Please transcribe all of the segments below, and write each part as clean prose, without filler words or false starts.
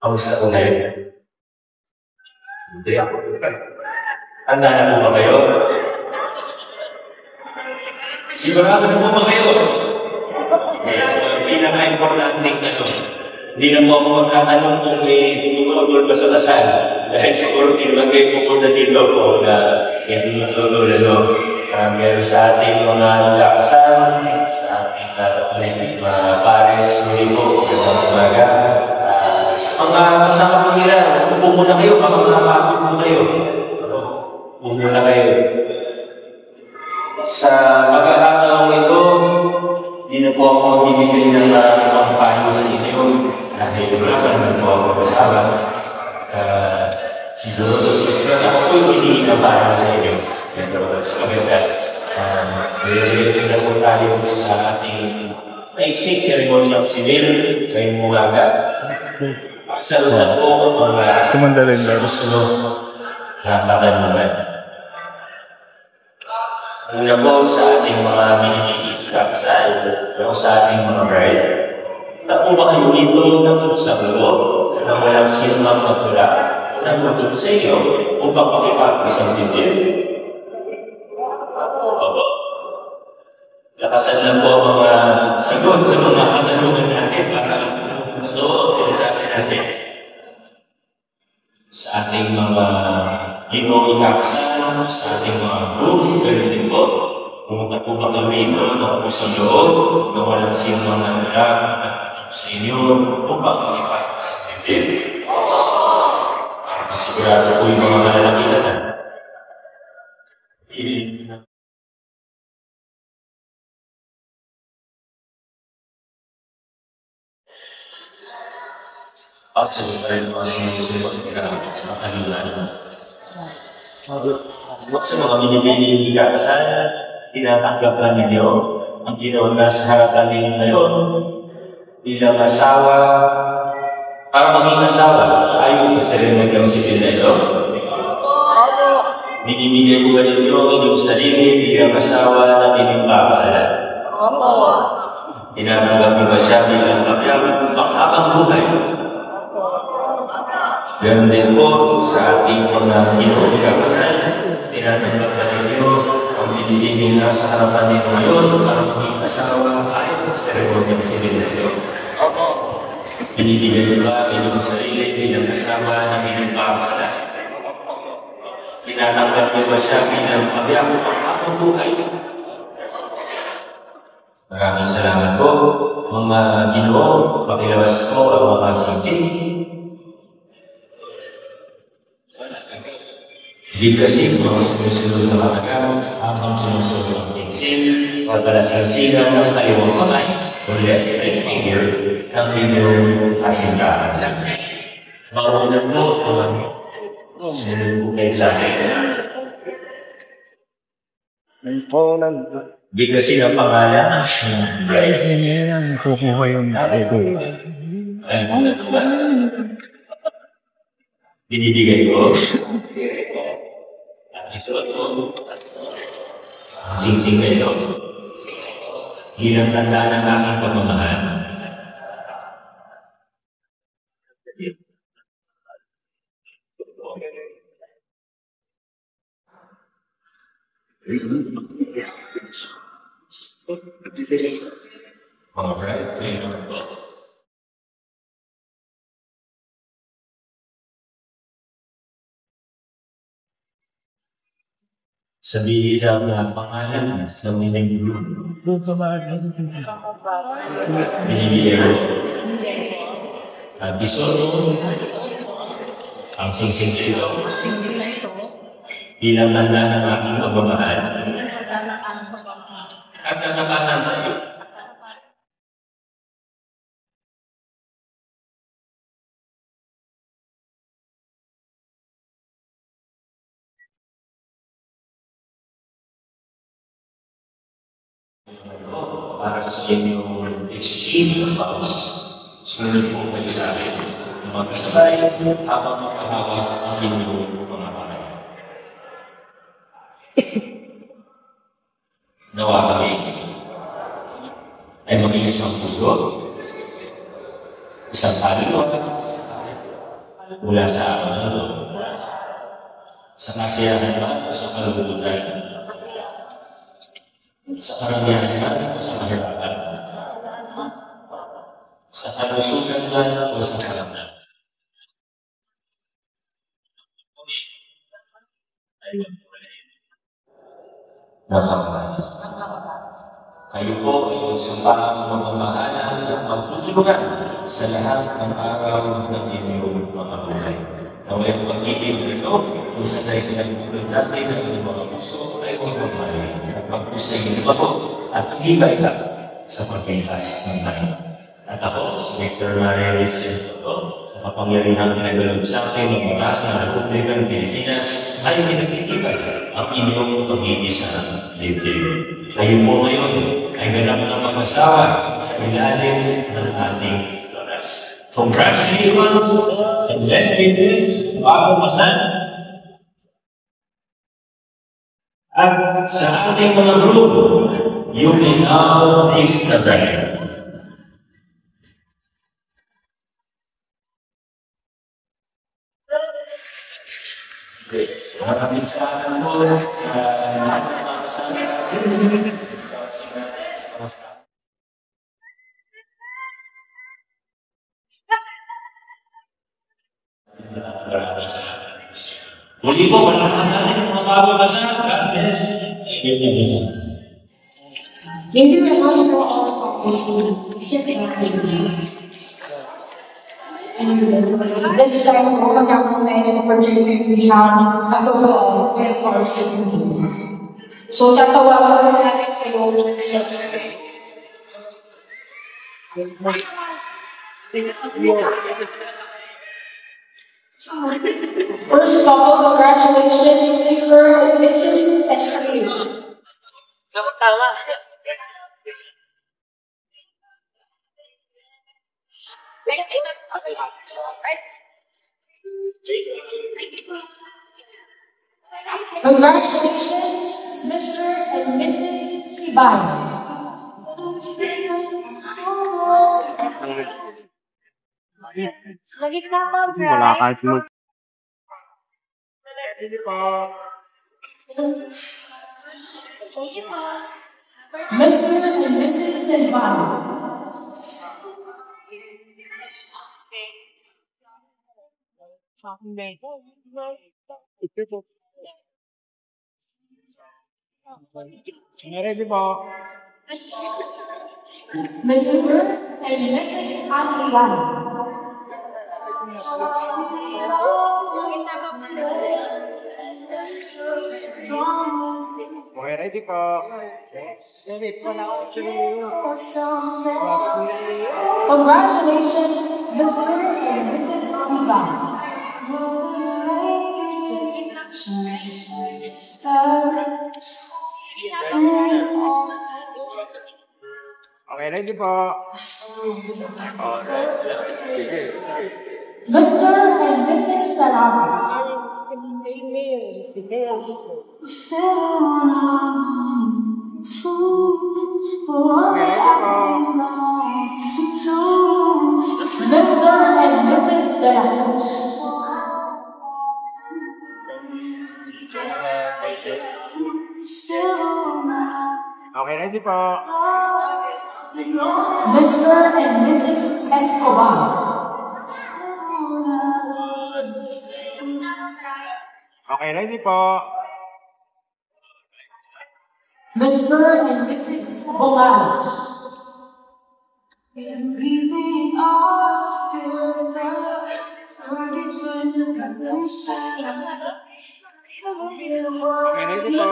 Ang sa unay. Hindi ako. Handa na po ba kayo? Sigurado na po ba kayo? Pinaka-importante ano. Hindi na po ako magkatanong kung may tumukulol ba sa kasal. Dahil siguro tinulad kayo pupunta dito po na hindi matulol ano. Meron sa ating mga nagkakasal, sa ating mga pares, hindi po, magandang umaga. Sa mga kasama po nila, upo muna kayo, baka makapagod po kayo. Upo muna kayo. Sa pagkakataong ito, hindi na po ako magbibigay ng mga payo sa inyo. Dahil wala ka naman po ako kasama. Siguro sa susunod, ako po yung hindi na payo sa inyo. Sa maganda. Diretso na po tayo sa ating maiksik ceremonial civil ngayong umaga. Salutan po ang mga susunod na pagkanuman. Una po sa ating mga minimikikakasal o sa ating mga bride. Na po ba kayo dito ng sa loob na walang sinumang magtula na magtula sa iyo upang makipag-isang titin? Opo. Lakasan na po ang mga sagot sa mga katanungan natin para ito sa atin natin. Sa ating mga ginoo-ikakasal, sa ating mga group, ganun din po. Pumunta po ba kami na po sa loob na walang sinumang nangyarap sa inyo upang makipag-isang titin? Masigurado po yung mga malalakihan na. Actually, tayo mga sinusunod na makalulan. Sa mga binibili kakasal, tinatanggap lang ninyo ang ginawa sa harapan ninyo ngayon bilang asawa. Para maging asawa, ayaw sa ceremonial civil na ito. Binibigay ko ba ninyo ang inyong sarili bilang asawa na pinipakasalan? Tinatanggap mo ba siya bilang kapyang panghabang buhay? Ganun din po sa ating mga ginoo-ikakasal, tinatanggap na ninyo ang binibigay na sa harapan ninyo ngayon para maging asawa ayon sa ceremonial civil na ito. Binibigay mo ba inyong sarili bilang asawa na pinipakasalan? Tinatanggap niyo ba siya bilang kapyang panghabang buhay? Maraming salamat po, mga ginoo. Pakilawas po ang mga singsing. Bigkasin mga sumusunod na matagal habang sumusunod ang singsing o talasingsingan ng kaliwang kamay o left right finger ng inyong kasintahan lang. Mauna po ang sunod po kayo sa akin. Bigkasin ang pangalan. Kukuha yung binibigay ko. Isuot ko. Singsing na ito. Bilang tanda ng aking pagmamahal. Alright. Sabihin lang na pangalan ng inyong group. Binibigyan ko. Bisono. Ang singsing ito. Bilang tanda ng aking pagmamahal. At natapatan sa iyo. Para sa inyong exchange of vows, sunod po kayo sa akin. Magkasabay habang makahawak ang inyong mga kamay. Nawa kami ay maging isang puso, isang kaluluwa, mula sa ano, sa kasiyahan ba o sa kalungkutan? Sa karamihan ba o sa kahirapan? Sa kalusugan ba o sa kalamnan? Kayo po ay isang mamamahala at magtutulungan sa lahat ng araw ng inyong mga buhay. Naway ang pag-ibig nito, kung sa tayo pinagpulong natin ng inyong mga puso ay huwag mamali at magpusay ng bago at ibay ka sa pagkilas ng tayo. At ako, si Victor Maria Reyes Soto, sa kapangyarihan pinagulog sa akin ng batas ng Republika ng Pilipinas, ay pinagtitipan ang inyong pag-iisang dibdib. Kayo po ngayon ay ganap na mag-asawa sa ilalim ng ating lunas. Congratulations and let's make this bago masan. At sa ating mga group, you may now taste the bride. Maraming salamat po. Muli po, malaman natin ang mga bababasa. God bless. Thank you very much for all of this specific activity. And this time, we're going to make an opportunity we have a total of 12 hours. So, tatawagan natin kayo sa first couple, congratulations, Mr. and Mrs. SQ. Congratulations, Mr. and Mrs. Sibay. Wala kahit mo. Mr. and Mrs. Sibay. Ready po. Mr. and Mrs. Adrian. Okay, ready po. Ready po na ako. Congratulations, Mr. and Mrs. Adrian. Okay, ready po. Mr. and Mrs. Salamat. Mr. and Mrs. De La Cruz. Okay, ready po. Mr. and Mrs. Escobar. Okay, ready po. Mr. and Mrs. Bongales. Okay, ready po.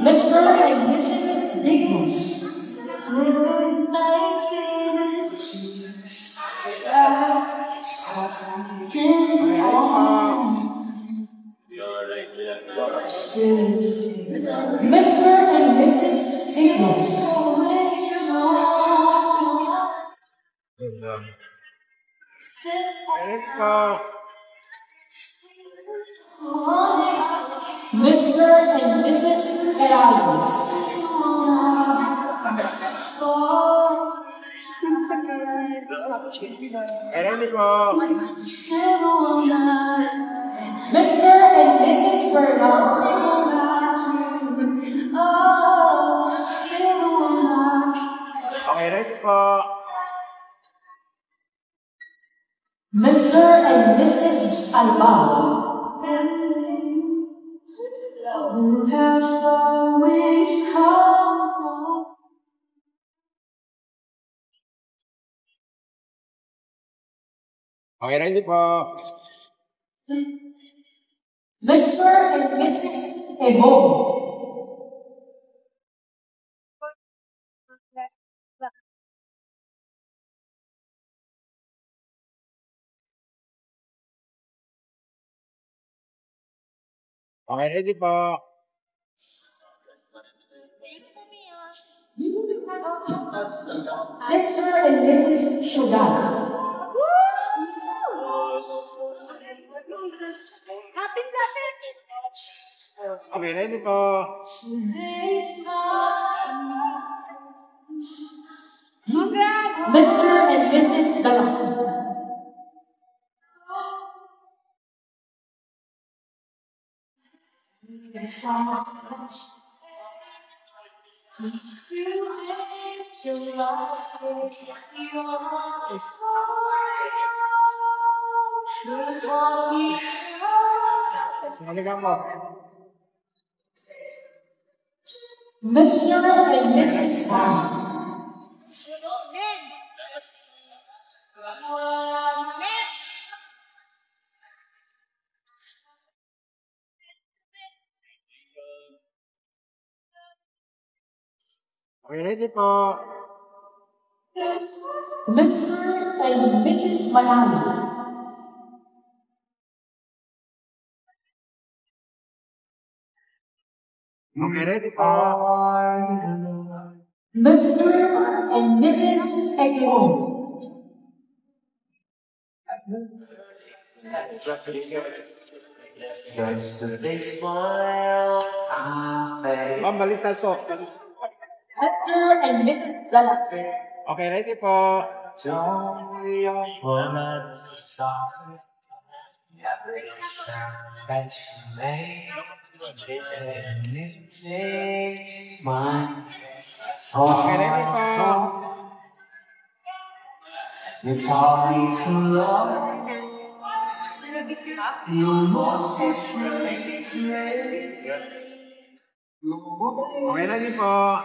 Mr. and Mrs. Digos. Mr. and Mrs. Digos. Ready po. Mr. and Mrs. Heraldes. Okay, ready po. Mr. and Mrs. Bernard. Okay, ready po. Mr. and Mrs. Alba. Okay, ready po. Mr. and Mrs. Ebo. Okay, ready po. Mr. and Mrs. Sugar. Okay, ready po. Mr. and Mrs. Dala. Saligang mo. Mr. and Mrs. Ham. Okay, ready po. Mr. and Mrs. Manalo. Okay, ready po. Mr. and Mrs. Eglimo. That's the big smile I face. Ma'am, baliktad po. Mr. and Mrs. Dala. Okay, ready po. Joy of words song. Every sound that you make is it mine. Okay, ready po. You taught me to love. You most is Okay, ready po.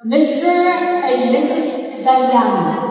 Mr. and Mrs. Dalian.